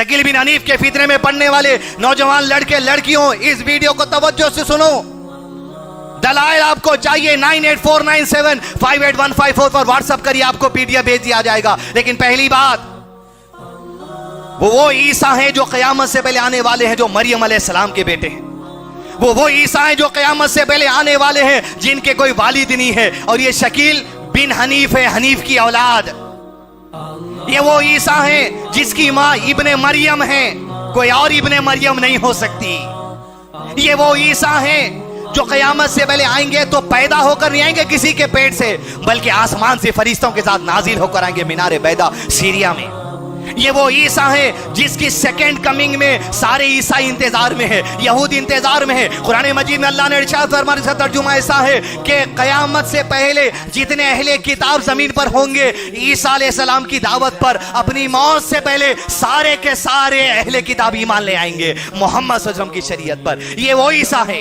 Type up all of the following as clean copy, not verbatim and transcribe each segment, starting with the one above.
शकील बिन हनीफ के फितने में पड़ने वाले नौजवान लड़के लड़कियों, इस वीडियो को तवज्जो से सुनो। दलाइल आपको चाहिए 9849758154 पर व्हाट्सएप करिए, आपको पीडीएफ भेज दिया जाएगा। लेकिन पहली बात, वो ईसा हैं जो क़यामत से पहले आने वाले हैं, जो मरियम अलैहिस्सलाम के बेटे हैं। वो ईसा हैं जो क़यामत से पहले आने वाले हैं, जिनके कोई वालिद नहीं है। और ये शकील बिन हनीफ है, हनीफ की औलाद। ये वो ईसा हैं जिसकी माँ इब्ने मरियम है, कोई और इब्ने मरियम नहीं हो सकती। ये वो ईसा हैं जो क़यामत से पहले आएंगे तो पैदा होकर नहीं आएंगे किसी के पेट से, बल्कि आसमान से फरिश्तों के साथ नाजिल होकर आएंगे मीनारे बैदा सीरिया में। ये वो ईसा है जिसकी सेकंड कमिंग में सारे ईसाई इंतजार में है, यहूदी इंतजार में है। कुरान मजीद में अल्लाह ने इरशाद फरमाया, इसका तर्जुमा ऐसा है कि क़यामत से पहले जितने अहले किताब जमीन पर होंगे, ईसा अलैहिस्सलाम की दावत पर अपनी मौत से पहले सारे के सारे अहले किताब ईमान ले आएंगे मोहम्मद सल्लल्लाहु अलैहि वसल्लम की शरीयत पर। ये वो ईसा है,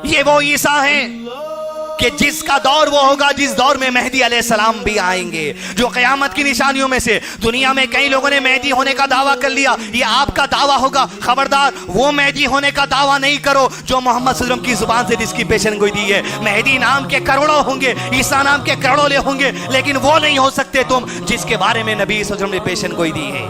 ये वो ईसा है कि जिसका दौर वो होगा जिस दौर में मेहदी अलैहिस्सलाम भी आएंगे। जो क़यामत की निशानियों में से, दुनिया में कई लोगों ने मेहदी होने का दावा कर लिया, ये आपका दावा होगा, खबरदार वो मेहदी होने का दावा नहीं करो जो मोहम्मद सल्लल्लाहु अलैहि वसल्लम की जुबान से जिसकी पेशेनगोई दी है। मेहदी नाम के करोड़ों होंगे, ईसा नाम के करोड़ों होंगे, लेकिन वो नहीं हो सकते तुम जिसके बारे में नबी सल्लल्लाहु अलैहि वसल्लम ने पेशेनगोई दी है।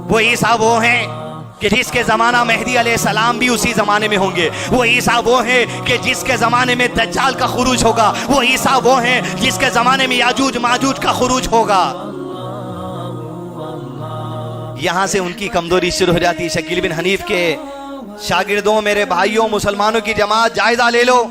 वो ईसा वो हैं कि जिसके जमाना मेहदी अलैहिस्सलाम भी उसी जमाने में होंगे। वो ईसा वो है कि जिसके जमाने में दज्जाल का खुरूज होगा। वो ईसा वो है जिसके जमाने में याजूज माजूज का खुरूज होगा। यहां से उनकी कमजोरी शुरू हो जाती है। शकील बिन हनीफ के शागिर्दों, मेरे भाइयों, मुसलमानों की जमात, जायजा ले लो।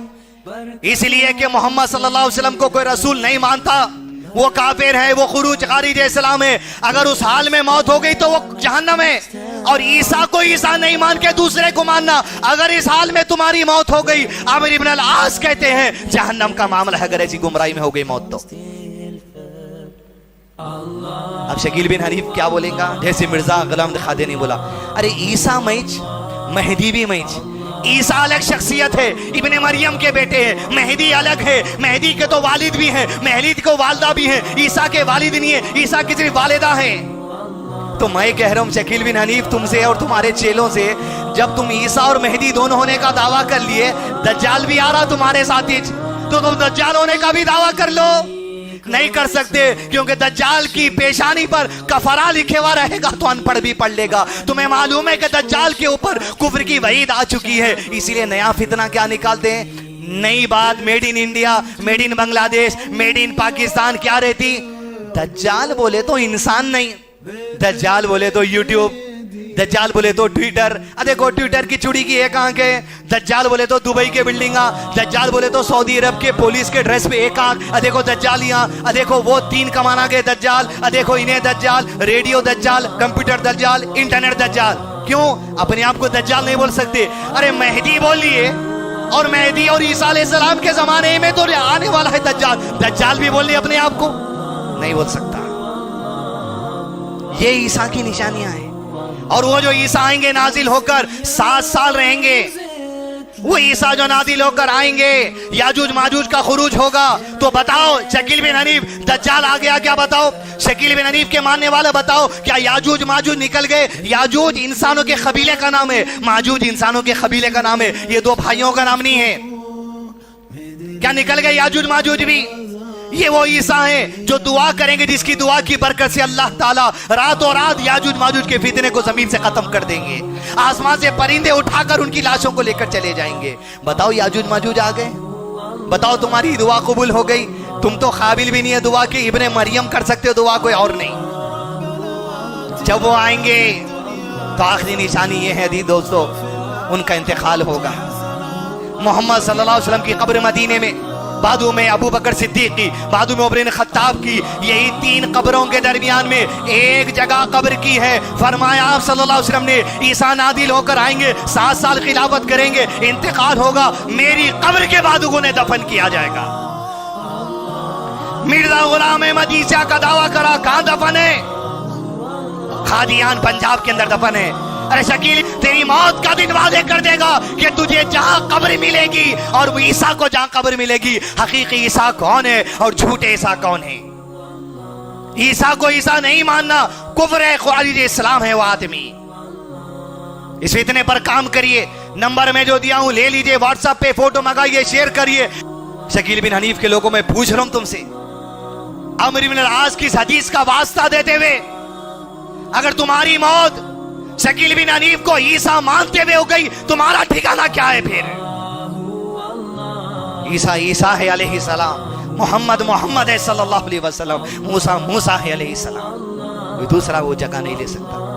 इसलिए कि मोहम्मद सल्लल्लाहु अलैहि वसल्लम को कोई रसूल नहीं मानता, वो काफिर है, वो खुरूज खारिज इस्लाम है। अगर उस हाल में मौत हो गई तो वो जहन्नम है। और ईसा को ईसा नहीं मान के दूसरे को मानना, अगर इस हाल में तुम्हारी मौत हो गई, आमिर इब्न अल आस कहते हैं जहन्नम का मामला है, अगर ऐसी गुमराही में हो गई मौत तो। अब शकील बिन हनीफ क्या बोलेगा? जैसे मिर्जा गुलाम खादे ने बोला, अरे ईसा मैच, मेहदी भी मैच। ईसा अलग शख्सियत है, इब्ने मरियम के बेटे हैं। मेहदी अलग है, मेहदी के तो वालिद भी हैं, मेहदी को वालदा भी है। ईसा के वालिद नहीं है, ईसा की सिर्फ वालिदा है। तो मैं कह रहा हूं शकील बिन हनीफ, तुमसे और तुम्हारे चेलों से, जब तुम ईसा और मेहदी दोनों होने का दावा कर लिए, दज्जाल भी आ रहा तुम्हारे साथ ही, तो तुम दज्जाल होने का भी दावा कर लो। नहीं कर सकते, क्योंकि दज्जाल की पेशानी पर कफरा लिखे हुआ रहेगा तो अनपढ़ भी पढ़ लेगा। तुम्हें मालूम है कि दज्जाल के ऊपर कुफ्र की वईद आ चुकी है, इसीलिए नया फितना क्या निकालते हैं? नई बात, made in India, made in Bangladesh, made in Pakistan क्या रहती? दज्जाल बोले तो इंसान नहीं, दज्जाल बोले तो यूट्यूब, दज्जाल बोले तो ट्विटर। देखो ट्विटर की चुड़ी की एक आंख है, दज्जाल बोले तो दुबई के बिल्डिंगा, दज्जाल बोले तो सऊदी अरब के पुलिस के ड्रेस पे एक आंख। देखो दज्जालियां, देखो वो 3 कमाना के दज्जाल, देखो इन्हें दज्जाल, रेडियो दज्जाल, कंप्यूटर दज्जाल, इंटरनेट दज्जाल। क्यों अपने आप को दज्जाल नहीं बोल सकते? अरे मेहदी बोलिए, और मेहदी और ईसा अलैहिस्सलाम के जमाने में तो आने वाला है दज्जाल, दज्जाल भी बोलिए अपने आप को नहीं बोल सकता। ये ईसा की निशानियां हैं। और वो जो ईसा आएंगे नाजिल होकर 7 साल रहेंगे, वो ईसा जो नाजिल होकर आएंगे, याजूज माजूज का खुरूज होगा। तो बताओ शकील बिन हनीफ, दज्जाल आ गया क्या? बताओ शकील बिन हनीफ के मानने वाले, बताओ क्या याजूज माजूज निकल गए? याजूज इंसानों के कबीले का नाम है, माजूज इंसानों के कबीले का नाम है, ये 2 भाइयों का नाम नहीं है। क्या निकल गए याजूज माजूज भी? ये वो ईसा हैं जो दुआ करेंगे, जिसकी दुआ की बरकत से अल्लाह ताला रातों रात याजूज माजूज के फितने को जमीन से खत्म कर देंगे। आसमान से परिंदे उठाकर उनकी लाशों को लेकर चले जाएंगे। बताओ याजूज माजूज आ गए, बताओ तुम्हारी दुआ कबूल हो गई। तुम तो काबिल भी नहीं है दुआ के, इब्ने मरियम कर सकते हो दुआ, कोई और नहीं। जब वो आएंगे तो आखिरी निशानी ये है दी दोस्तों, उनका इंतकाल होगा। मोहम्मद सल्लल्लाहु अलैहि वसल्लम की कब्र मदीने में, बादू में अबू बकर सिद्दीक की, बादू में उमर खत्ताब की, यही 3 कब्रों के दरमियान में एक जगह कब्र की है। फरमाया आप सल्लल्लाहु अलैहि वसल्लम ने, ईसा नादिल होकर आएंगे, 7 साल खिलाफत करेंगे, इंतकाल होगा, मेरी कब्र के बाद उन्हें दफन किया जाएगा। मिर्जा गुलाम अहमद ईसा का दावा करा, कहां दफन है? कादियान पंजाब के अंदर दफन है। अरे शकील, तेरी मौत का दिन वादे कर देगा कि तुझे जहां कब्र मिलेगी और वो ईसा को जहां कब्र मिलेगी, हकीकी ईसा कौन है और झूठे ईसा कौन है, ईसा को ईसा नहीं मानना कुफ्र है, खारिज इस्लाम है वो आदमी। इस फितने पर काम करिए। नंबर में जो दिया हूं ले लीजिए, व्हाट्सएप पे फोटो मंगाइए, शेयर करिए। शकील बिन हनीफ के लोगों में पूछ रहा हूं तुमसे, अमर इब्न अल-आस की इस हदीस का वास्ता देते हुए, अगर तुम्हारी मौत शकील बिन हनीफ को ईसा मानते हुए हो गई, तुम्हारा ठिकाना क्या है फिर? ईसा ईसा है अलैहि सलाम, मोहम्मद मोहम्मद है सल्लल्लाहु अलैहि वसल्लम, मूसा मूसा है अलैहि सलाम। कोई दूसरा वो जगह नहीं ले सकता।